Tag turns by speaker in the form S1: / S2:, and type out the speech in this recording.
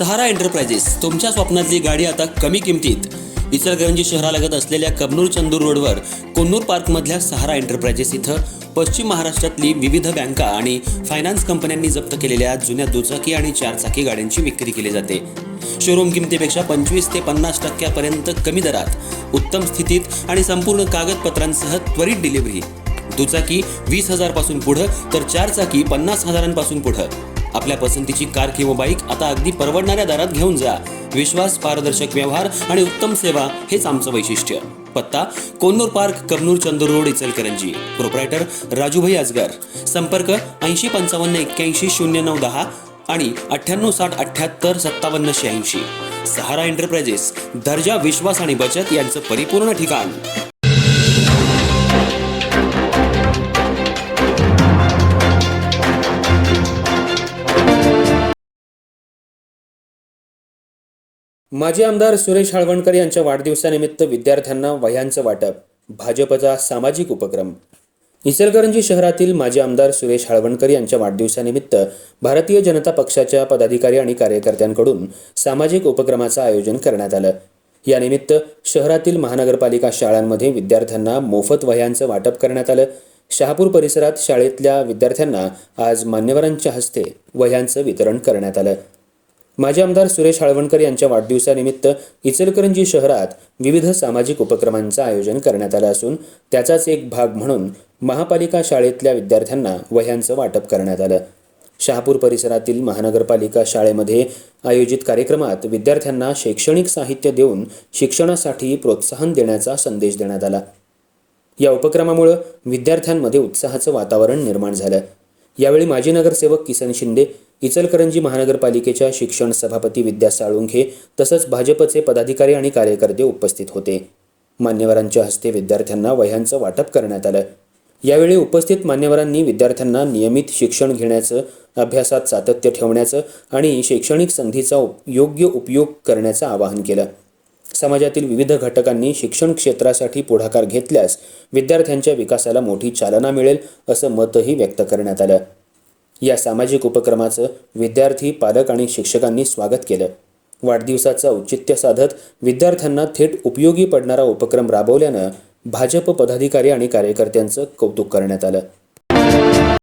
S1: सहारा enterprises तुमच्या स्वप्नातली गाडी आता कमी किमतीत. इचलकरंजी शहरालगत असलेल्या कबनूर चंदूर रोडवर कोन्नूर पार्कमधल्या सहारा एंटरप्राइजेस इथं पश्चिम महाराष्ट्रातली विविध बँका आणि फायनान्स कंपन्यांनी जप्त केलेल्या जुन्या दुचाकी आणि चारचाकी गाड्यांची विक्री केली जाते. शोरूम किमतीपेक्षा 25 ते 50% कमी दरात, उत्तम स्थितीत आणि संपूर्ण कागदपत्रांसह त्वरित डिलिव्हरी. दुचाकी 20,000 पासून पुढे तर चारचाकी 50,000 पुढे. आपल्या पसंतीची कार किंवा बाईक आता अगदी परवडणाऱ्या दरात घेऊन जा. विश्वास, पारदर्शक व्यवहार आणि उत्तम सेवा हेच आमचं वैशिष्ट्य. पत्ता Konnur park, Kabnur Chandur road, Ichalkaranji. Proprietor Rajubhai Ajgar. संपर्क 8055810910 आणि 9860785786. सहारा एंटरप्राइजेस, दर्जा, विश्वास आणि बचत यांचं परिपूर्ण ठिकाण. माजी आमदार सुरेश हाळवणकर यांच्या वाढदिवसानिमित्त विद्यार्थ्यांना वह्यांचं वाटप. भाजपचा सामाजिक उपक्रम. इचलकरंजी शहरातील माजी आमदार सुरेश हाळवणकर यांच्या वाढदिवसानिमित्त भारतीय जनता पक्षाच्या पदाधिकारी आणि कार्यकर्त्यांकडून सामाजिक उपक्रमाचं आयोजन करण्यात आलं. यानिमित्त शहरातील महानगरपालिका शाळांमध्ये विद्यार्थ्यांना मोफत वह्यांचं वाटप करण्यात आलं. शहापूर परिसरात शाळेतल्या विद्यार्थ्यांना आज मान्यवरांच्या हस्ते वह्यांचं वितरण करण्यात आलं. माजी आमदार सुरेश हाळवणकर यांच्या वाढदिवसानिमित्त इचलकरंजी शहरात विविध सामाजिक उपक्रमांचं आयोजन करण्यात आलं असून त्याचाच एक भाग म्हणून महापालिका शाळेतल्या विद्यार्थ्यांना वह्यांचं वाटप करण्यात आलं. शहापूर परिसरातील महानगरपालिका शाळेमध्ये आयोजित कार्यक्रमात विद्यार्थ्यांना शैक्षणिक साहित्य देऊन शिक्षणासाठी प्रोत्साहन देण्याचा संदेश देण्यात आला. या उपक्रमामुळे विद्यार्थ्यांमध्ये उत्साहाचं वातावरण निर्माण झालं. यावेळी माजी नगरसेवक किसन शिंदे, इचलकरंजी महानगरपालिकेच्या शिक्षण सभापती विद्या साळुंखे तसंच भाजपचे पदाधिकारी आणि कार्यकर्ते उपस्थित होते. मान्यवरांच्या हस्ते विद्यार्थ्यांना वह्यांचं वाटप करण्यात आलं. यावेळी उपस्थित मान्यवरांनी विद्यार्थ्यांना नियमित शिक्षण घेण्याचं, अभ्यासात सातत्य ठेवण्याचं आणि शैक्षणिक संधीचा योग्य उपयोग करण्याचं आवाहन केलं. समाजातील विविध घटकांनी शिक्षण क्षेत्रासाठी पुढाकार घेतल्यास विद्यार्थ्यांच्या विकासाला मोठी चालना मिळेल असं मतही व्यक्त करण्यात आलं. या सामाजिक उपक्रमाचं विद्यार्थी, पालक आणि शिक्षकांनी स्वागत केलं. वाढदिवसाचं औचित्य साधत विद्यार्थ्यांना थेट उपयोगी पडणारा उपक्रम राबवल्यानं भाजप पदाधिकारी आणि कार्यकर्त्यांचं कौतुक करण्यात आलं.